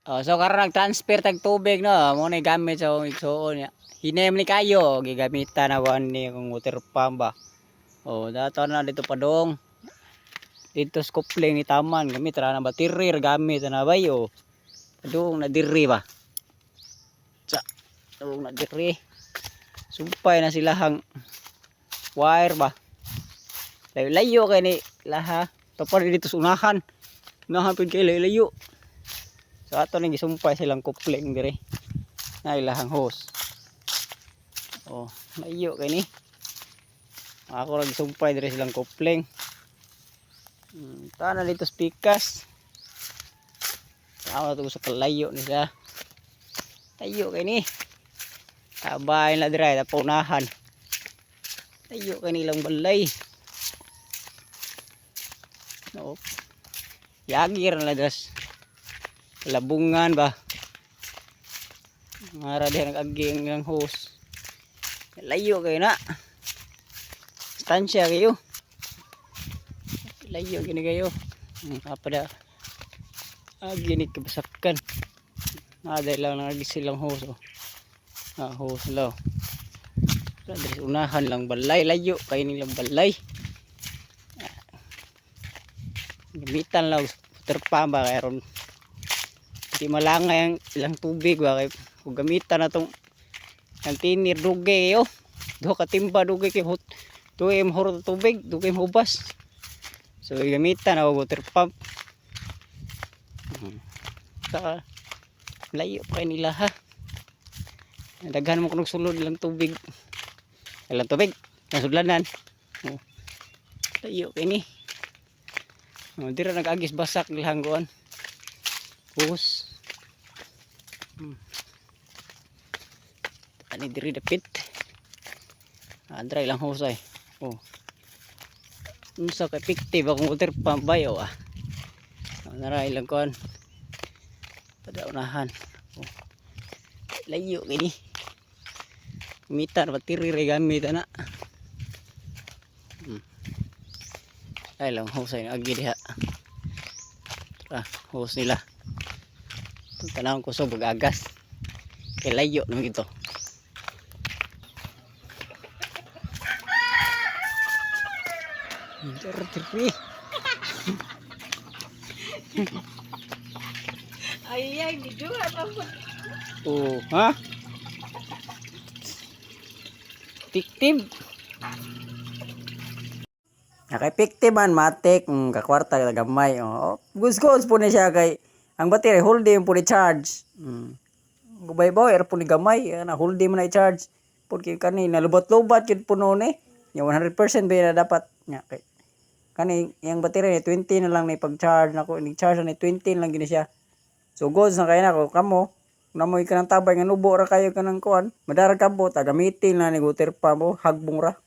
So karon nag-transfer tag tubig no, mo na gamit sa igsoon niya. Hinem ni kayo gigamitan na wan ni kung water pump ba. Dato na dito padong. Dito skupling ni taman gamit ra na battery gamit na bay Padung na diri ba. Padung na diri. Sumpay na sila hang wire ba. Layo kay ni laha. Tapos dito sa unahan. Unahan pud kay layo. So ato ning gisumpay silang kupling dire. Na ilahang hose. Layo kay ni. Ako ra gisumpay dire silang kupling. Tana dito spikas. Ako to sa kalayo ni siya. Layo kay ni. Abay na dire ta unahan. Layo kay nilang balay. No. Yagir na das. Labungan ba. Ngara diha nag-agi ang hose. Layo kayo na. Stansya kayo. Layo gini kayo. Apa dah. Gini kebasakan. Ada lang lagi silang hose. Hose law. Dari unahan lang balay. Layo kayo nilang balay. Gamitan lang. Terpam ba kaya ron. Di malangay ang ilang tubig ba kay kung gamitan na tong container dugay yo. Do katimba dugay kay hot. Tuwim huro tubig, dugay hubas. So gamitan na water pump. Layo pa nila ha. Daghan mo kunog sulod ilang tubig. Ilang tubig, nasudlanan. Layo kay ni. Dira nag-agis basak ilang kuan. Hose. Ani diri dapit. Andra ilang hose ay. Unsa ka effective akong water pump bayo Nara ilang kon. Pada unahan. Layo kini. Mitar battery re gamit ana. Ay lang hose ay agi diha. Hose nila. Tanawon ko so bagagas. Kay layo naman ito. Diri. Ay, video apa? Ha? Effective. Naka-effective man matik kakwarta gamay. Gusgos po ni siya kay ang battery hold mo po ni charge. Gubay-baw era po ni gamay na hold mo na i-charge. Porque kani nalubot-lubot yun po noon Yung 100% ba na dapat nya kay kani yang battery ni 20 na lang ni pag-charge nako ni charge ni 20 lang gini siya. So goods na kay nako kamo namoy ka ng tabay nga nubo ra kayo kanang kuan madarag kabo ta gamitin na ni water pump hagbong ra.